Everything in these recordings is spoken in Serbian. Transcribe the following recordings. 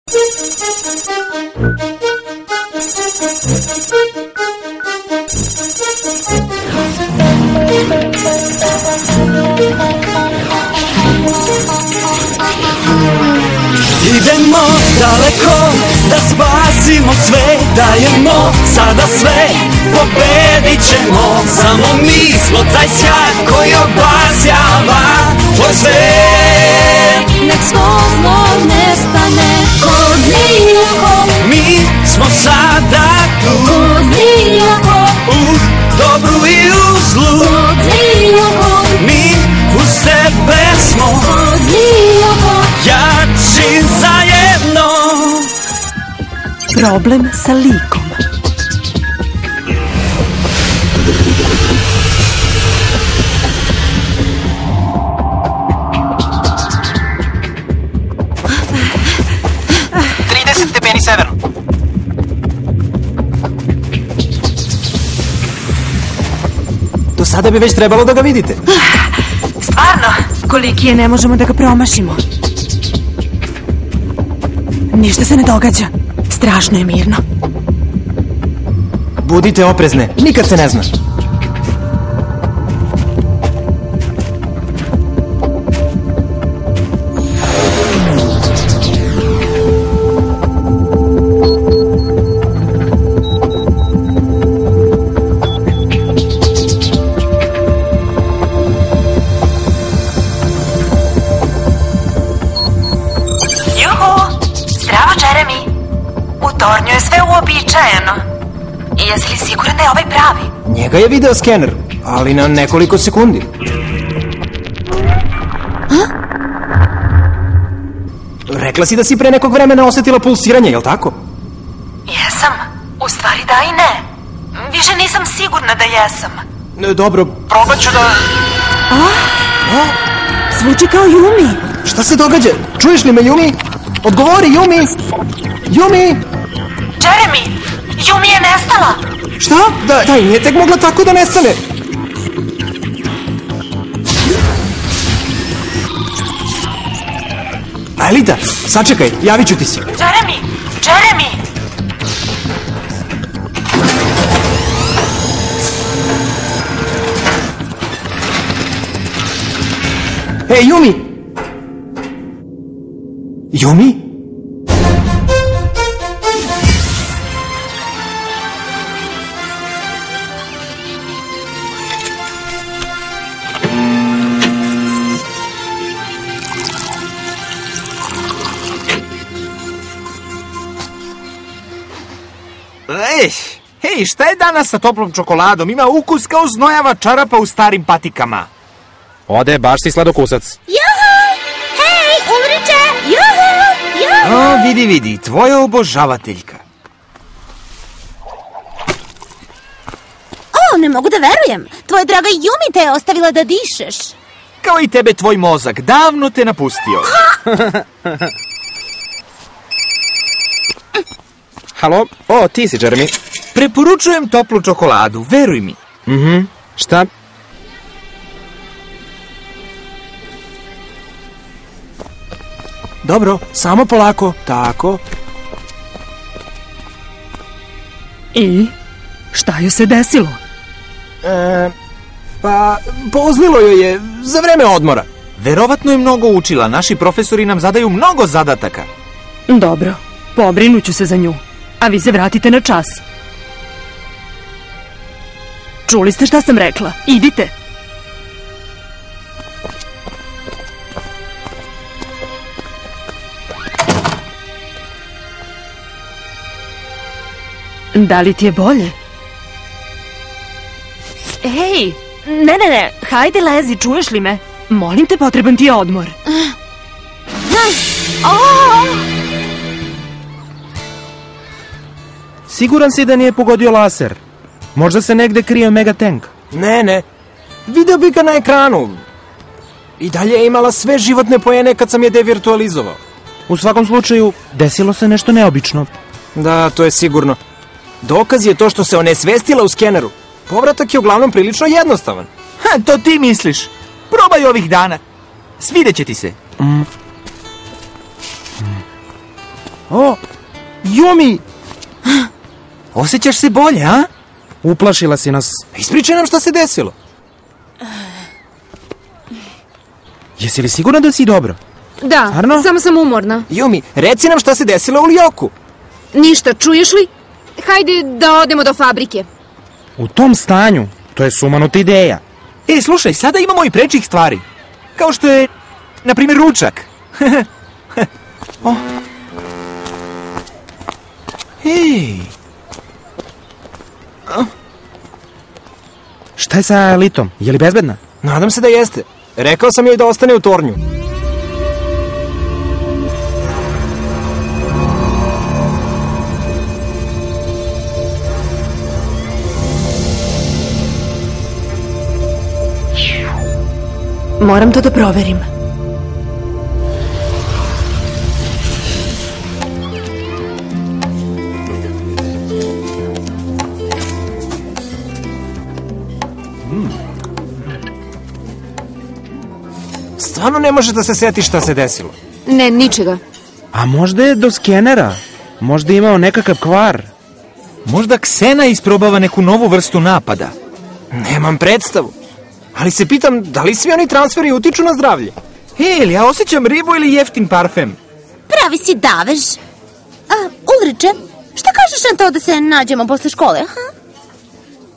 Idemo daleko da spasimo sve, dajemo sada sve, pobedit ćemo. Samo mi smo taj sjaj koji obasjava tvoj svet. Nek svo zlo nestane od nijako. Mi smo sada tu, od nijako. u dobru i u zlu. Od nijako. Mi uz tebe smo, od nijako. jači zajedno. Problem sa likom. Severno. Do sada bi već trebalo da ga vidite. Stvarno? Koliki je, ne možemo da ga promašimo. Ništa se ne događa. Strašno je mirno. Budite oprezne, nikad se ne zna. tornju je sve uobičajeno. Jesi li siguran da je ovaj pravi? Njega je video skener, ali na nekoliko sekundi. Rekla si da si pre nekog vremena osetila pulsiranje, jel tako? Jesam. U stvari da i ne. Više nisam sigurna da jesam. Dobro. Probat ću da... Zvuči kao Yumi. Šta se događa? Čuješ li me, Yumi? Odgovori, Yumi! Yumi! Jeremy! Yumi je nestala! Šta? Da, nije tek mogla tako da nestane. Aelita, sačekaj, javit ću ti se. Jeremy! Jeremy! Ej, Yumi! Yumi? Hej, šta je danas sa toplom čokoladom? Ima ukus kao znojava čarapa u starim patikama. Ode, baš si sladokusac. Juhu! Hej, umriće! Juhu! Juhu! O, vidi, tvoja obožavateljka. O, ne mogu da verujem. Tvoja draga Yumi te je ostavila da dišeš. Kao i tebe tvoj mozak, davno te napustio. Halo? O, ti si, Jeremy. Preporučujem toplu čokoladu, veruj mi. Šta? Dobro, samo polako, tako. I? Šta joj se desilo? Pa, pozlilo joj je za vreme odmora. Verovatno je mnogo učila, naši profesori nam zadaju mnogo zadataka. Dobro, pobrinuću se za nju. A vi se vratite na čas. Čuli ste šta sam rekla? Idite. Da li ti je bolje? Hej, ne, hajde lezi, čuješ li me? Molim te, potreban ti je odmor. Siguran si da nije pogodio laser? Možda se negde krije Megatank. Ne. Video bi ga na ekranu. I dalje je imala sve životne poene kad sam je devirtualizovao. U svakom slučaju, desilo se nešto neobično. Da, to je sigurno. Dokaz je to što se onesvestila u skeneru. Povratak je uglavnom prilično jednostavan. To ti misliš. Probaj ovih dana. Svidjet će ti se. O, Yumi! Osjećaš se bolje, a? Uplašila si nas. Ispričaj nam šta se desilo. Jesi li sigurna da si dobro? Da, Stvarno? samo sam umorna. Yumi, reci nam šta se desilo u Ljoku. Ništa, čuješ li? Hajde da odemo do fabrike. U tom stanju, to je sumanuta ideja. Slušaj, sada imamo i prečih stvari. Kao što je, na primjer, ručak. O. Ej. Šta je sa Litom? Je li bezbedna? Nadam se da jeste. Rekao sam joj da ostane u tornju. Moram to da proverim. Stvarno ne možeš da se setiš šta se desilo. Ne, ničega. A možda je do skenera? Možda je imao nekakav kvar? Možda Ksena isprobava neku novu vrstu napada. Nemam predstavu. Ali se pitam, da li svi oni transferi utiču na zdravlje? Ili ja osjećam ribu ili jeftin parfem? Pravi si davež. Ulriče, šta kažeš na to da se nađemo posle škole, ha?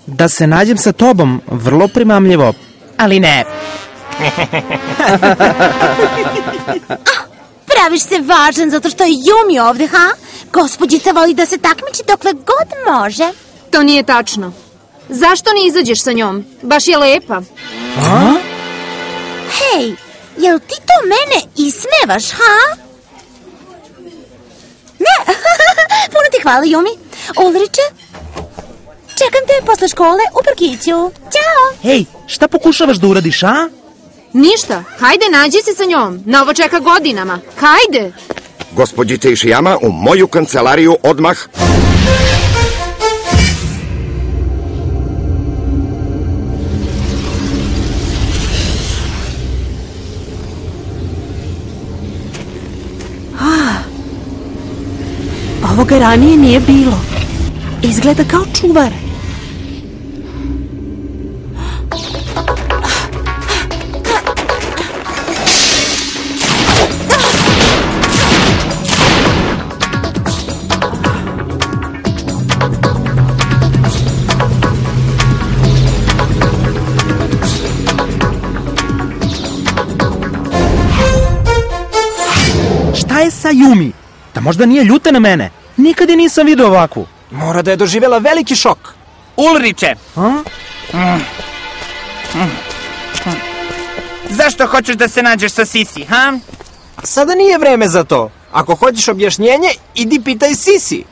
Da se nađem sa tobom, vrlo primamljivo. Ali ne. Praviš se važan zato što je Yumi ovde, ha? Gospođica voli da se takmiči dokle god može. To nije tačno. Zašto ne izađeš sa njom? Baš je lepa. Hej, jel ti to mene ismevaš, ha? Ne, puno ti hvala, Yumi. Ulriče, čekam te posle škole u parkiću. Ćao! Hej, šta pokušavaš da uradiš, a? Ništa, hajde nađi se sa njom. Na ovo čeka godinama. Hajde! Gospođice Ishiyama, u moju kancelariju odmah. Ovoga ranije nije bilo. Izgleda kao čuvar. Šta je sa Yumi? Da možda nije ljuta na mene. Nikad je nisam vidio ovakvu. Mora da je doživjela veliki šok. Ulriče! Zašto hoćeš da se nađeš sa Sisi, ha? Sada nije vreme za to. Ako hoćeš objašnjenje, idi pitaj Sisi.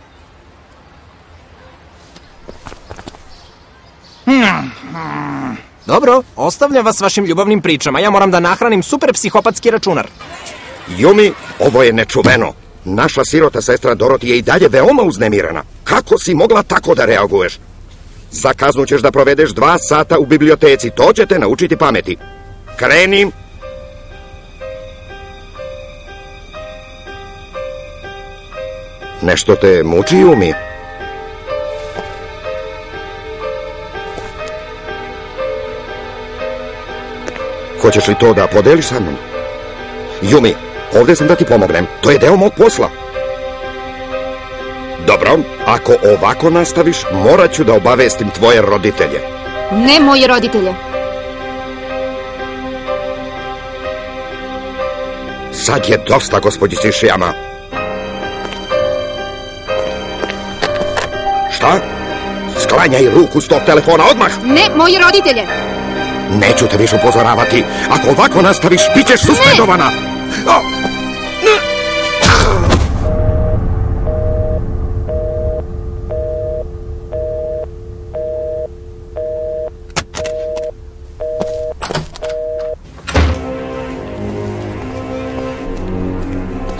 Dobro, ostavljam vas s vašim ljubavnim pričama. Ja moram da nahranim super psihopatski računar. Yumi, ovo je nečuveno. Naša sirota sestra Doroti je i dalje veoma uznemirana. Kako si mogla tako da reaguješ? Za kaznu ćeš da provedeš 2 sata u biblioteci. To će te naučiti pameti. Kreni. Nešto te muči, Yumi? Hoćeš li to da podeliš sa mnom? Yumi, ovdje sam da ti pomognem. To je deo mog posla. Dobro, ako ovako nastaviš, morat ću da obavestim tvoje roditelje. Ne moje roditelje. Sad je dosta, gospođice Ishiyama. Šta? Sklanjaj ruku s tog telefona odmah! Ne moje roditelje. Neću te više upozoravati. Ako ovako nastaviš, bit ćeš suspendovana.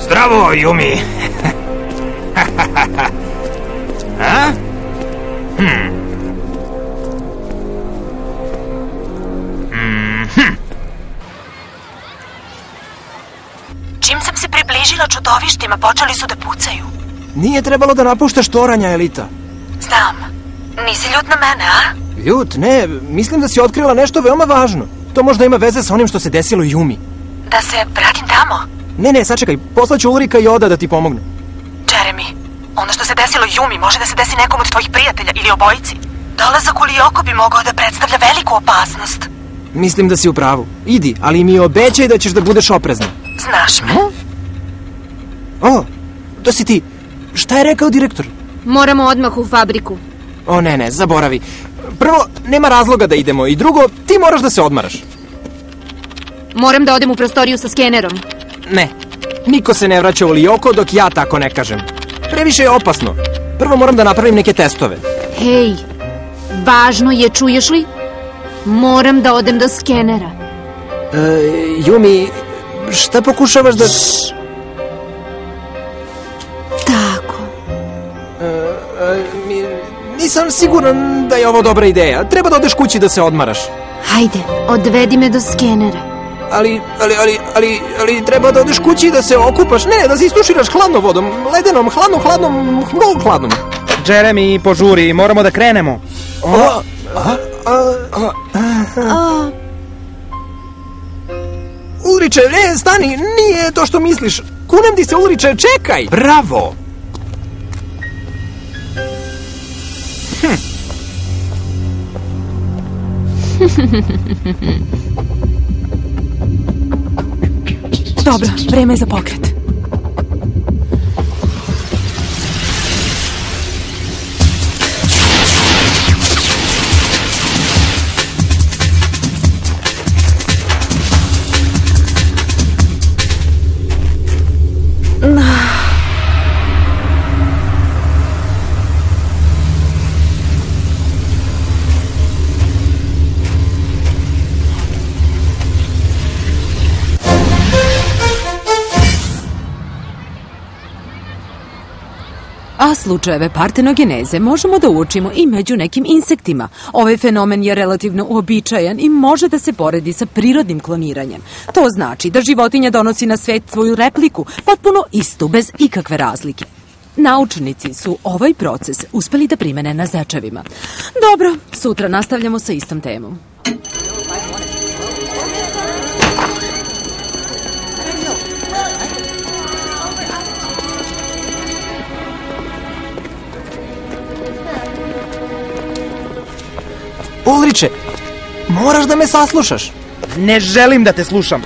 Zdravo, Yumi! A? Čim sam se približila čudovištima, počeli su da pucaju. Nije trebalo da napuštaš toranja, Elita. Znam. Nisi ljut na mene, a? Ljut, ne, mislim da si otkrila nešto veoma važno. To možda ima veze sa onim što se desilo Yumi. Da se vratim tamo? Ne, sačekaj, poslaću Ulrika i Oda da ti pomognu. Jeremy, ono što se desilo Yumi može da se desi nekom od tvojih prijatelja ili obojici. Dolazak u Lyoko bi mogao da predstavlja veliku opasnost. Mislim da si u pravu. Idi, ali mi obećaj da ćeš da budeš oprezna. Znaš me. O, to si ti. Šta je rekao direktor? Moramo odmah u fabriku. O, ne, zaboravi. Prvo, nema razloga da idemo i drugo, ti moraš da se odmaraš. Moram da odem u prostoriju sa skenerom. Ne, niko se ne vraća u Lyoko dok ja tako ne kažem. Previše je opasno. Prvo moram da napravim neke testove. Hej, važno je, čuješ li? Moram da odem do skenera. Yumi, šta pokušavaš da... Tako. Nisam siguran da je ovo dobra ideja. Treba da odeš kući da se odmaraš. Hajde, odvedi me do skenera. Ali treba da odeš kući da se okupaš. Ne, da se istuširaš hladnom vodom. Ledenom, hladnom. Jeremy, požuri, moramo da krenemo. Ulriče, ne, stani, nije to što misliš. Kunem ti se, Ulriče, čekaj. Bravo! Dobro, vreme je za pokret. A slučajeve partenogeneze možemo da uočimo i među nekim insektima. Ovaj fenomen je relativno uobičajan i može da se poredi sa prirodnim kloniranjem. To znači da životinja donosi na svet svoju repliku, potpuno istu, bez ikakve razlike. Naučnici su ovaj proces uspeli da primene na zečevima. Dobro, sutra nastavljamo sa istom temom. Ulriče, moraš da me saslušaš. Ne želim da te slušam.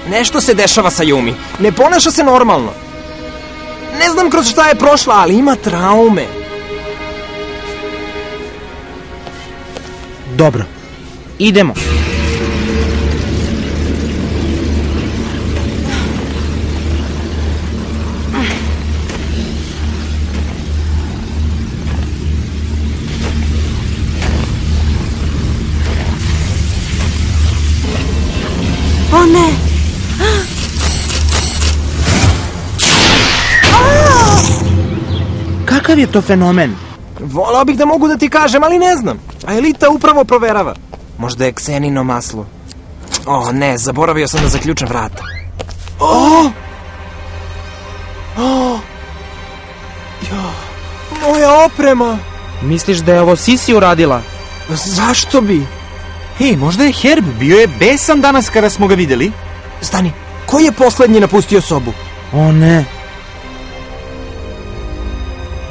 Nešto se dešava sa Yumi. Ne ponaša se normalno. Ne znam kroz šta je prošla, ali ima traume. Dobro, idemo. O ne! Kakav je to fenomen? Volao bih da mogu da ti kažem, ali ne znam. A Elita upravo proverava. Možda je ksenino maslo. O ne, zaboravio sam da zaključam vrata. Moja oprema. Misliš da je ovo Sisi uradila? Zašto bi? Hej, možda je Herb, bio je besan danas kada smo ga videli. Stani, ko je poslednji napustio sobu? O ne.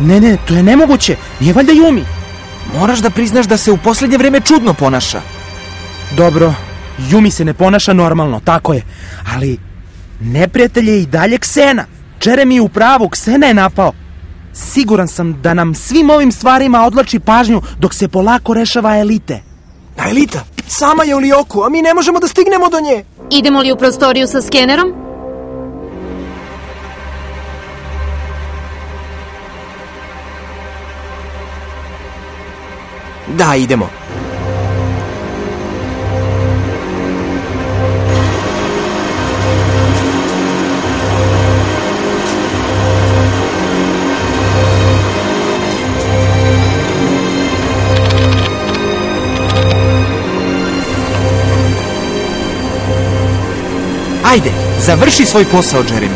Ne, to je nemoguće. Nije valjda Yumi. Moraš da priznaš da se u poslednje vreme čudno ponaša. Dobro, Yumi se ne ponaša normalno, tako je. Ali neprijatelj je i dalje Ksena. Jeremy je u pravu, Ksena je napao. Siguran sam da nam svim ovim stvarima odlači pažnju dok se polako rešava Elite. A Elita, sama je u Lyoku, a mi ne možemo da stignemo do nje. Idemo li u prostoriju sa skenerom? Da, idemo. Ajde, završi svoj posao, Jeremy.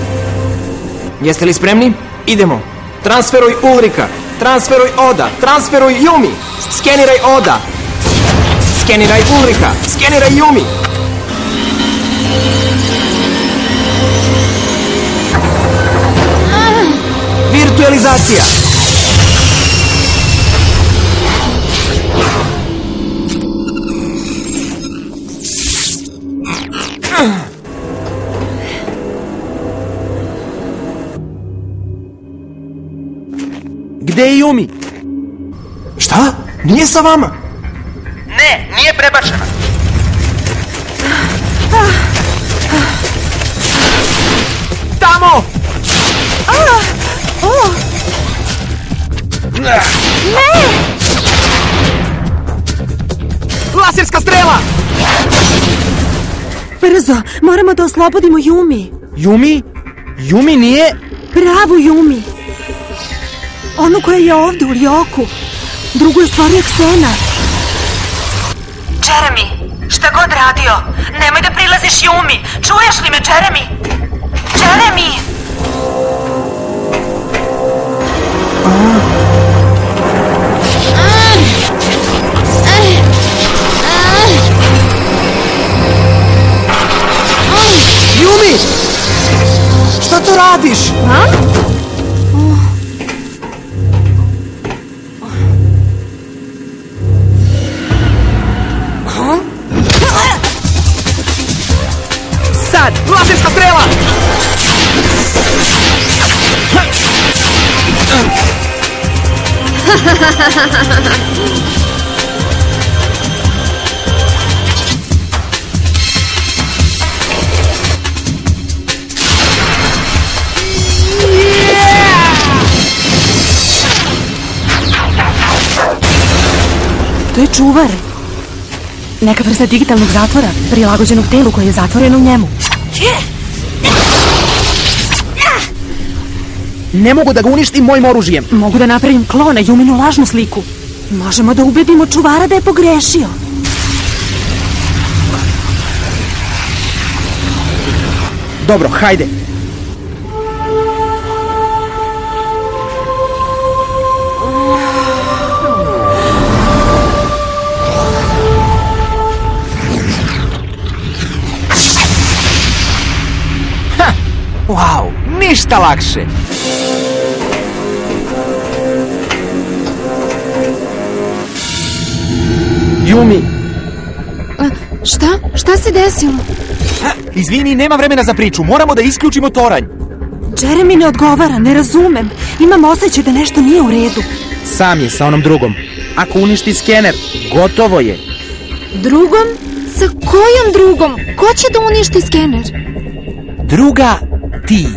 Jeste li spremni? Idemo. Transferuj Ulrika. Transferuj Oda. Transferuj Yumi. Skeniraj Oda. Skeniraj Ulrika. Skeniraj Yumi. Virtualizacija. Gde je Yumi? Šta? Nije sa vama? Ne, nije prebačena. Tamo! Ne! Laserska strela! Brzo, moramo da oslobodimo Yumi. Yumi? Yumi nije... Pravu Yumi. Onu koja je ovde u Ryoku. Drugu je stvorio Ksena. Jeremy, šta god radio, nemoj da prilaziš Yumi. Čuješ li me, Jeremy? Jeremy! Yumi! Šta to radiš? Sad, laserska strela! To je čuvar. Neka vrsta digitalnog zatvora, prilagođenog telu koje je zatvoreno u njemu. Ne mogu da ga uništim mojim oružjem. Mogu da napravim klona, Yuminu lažnu sliku. Možemo da ubedimo čuvara da je pogrešio. Dobro, hajde. Wow, ništa lakše. Yumi. Šta? Šta se desilo? Izvini, nema vremena za priču. Moramo da isključimo toranj. Jeremy ne odgovara, ne razumem. Imam osjećaj da nešto nije u redu. Sam je sa onom drugom. Ako uništi skener, gotovo je. Drugom? Sa kojom drugom? Ko će da uništi skener? Druga, ti.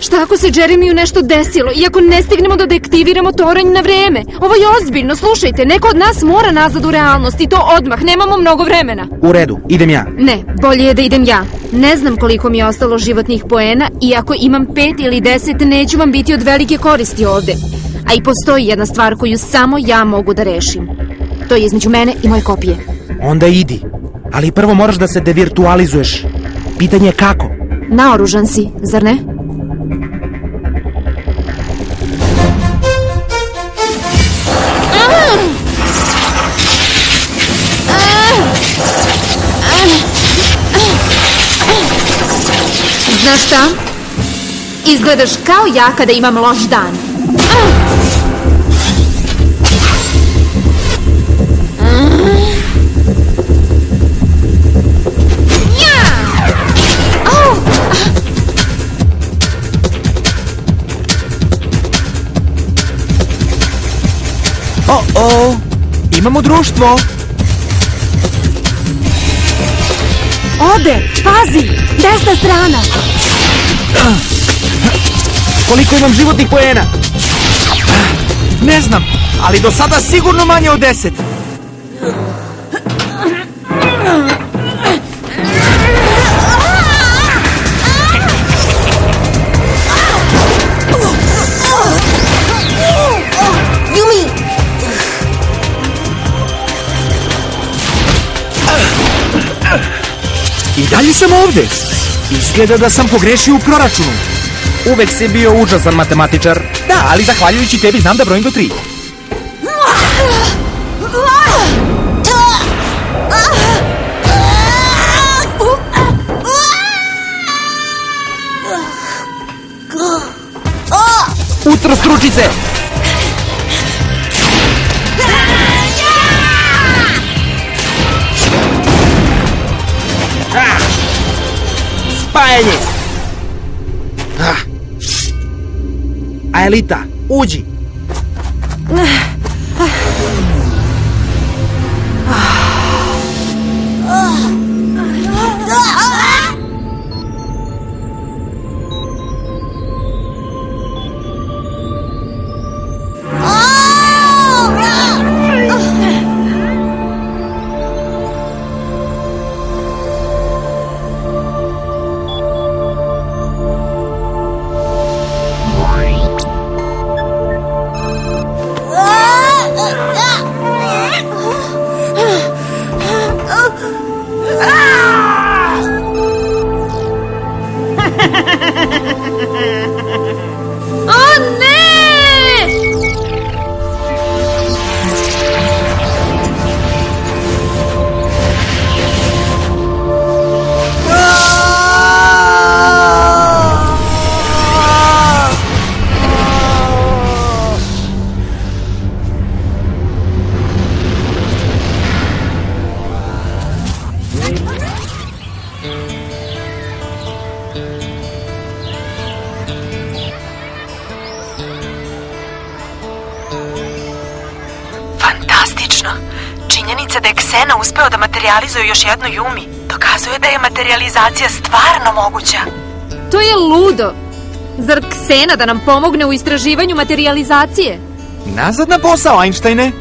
Šta ako se Jeremiju nešto desilo i ako ne stignemo da deaktiviramo toranj na vreme? Ovo je ozbiljno, slušajte, neko od nas mora nazad u realnost i to odmah, nemamo mnogo vremena. U redu, idem ja. Ne, bolje je da idem ja. Ne znam koliko mi je ostalo životnih poena i ako imam 5 ili 10 neću vam biti od velike koristi ovde. A i postoji jedna stvar koju samo ja mogu da rešim. To je između mene i moje kopije. Onda idi. Ali prvo moraš da se devirtualizuješ. Pitanje je kako? Naoružan si, zar ne? Znaš šta? Izgledaš kao ja kada imam loš dan. Imamo društvo. Ode, pazi, desna strana. Koliko imam životnih poena? Ne znam, ali do sada sigurno manje od 10. I dalje sam ovde. Izgleda da sam pogrešio u proračunu. Uvek si bio užasan matematičar. Da, ali zahvaljujući tebi znam da brojim do 3. Utrostručice! Spajanje! Aelita, uđi! Činjenica da je Ksena uspeo da materializuje još jednu Yumi dokazuje da je materializacija stvarno moguća. To je ludo. Zar Ksena da nam pomogne u istraživanju materializacije? Nazad na posao, Einsteine.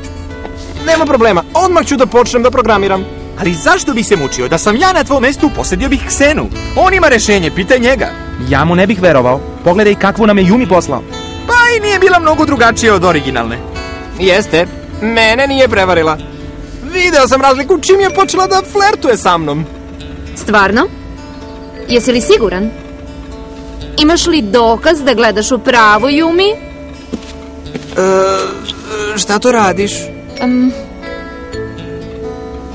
Nema problema, odmah ću da počnem da programiram. Ali zašto bi se mučio? Da sam ja na tvojom mestu posedio bih Ksenu. On ima rešenje, pitaj njega. Ja mu ne bih verovao. Pogledaj kakvu nam je Yumi poslao. Pa i nije bila mnogo drugačija od originalne. Jeste, mene nije prevarila. Video sam razliku čim je počela da flertuje sa mnom. Stvarno? Jesi li siguran? Imaš li dokaz da gledaš u pravu Yumi? Šta to radiš?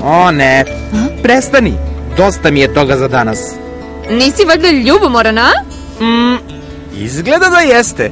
O ne, prestani. Dosta mi je toga za danas. Nisi valjda ljubomoran, a? Izgleda da jeste.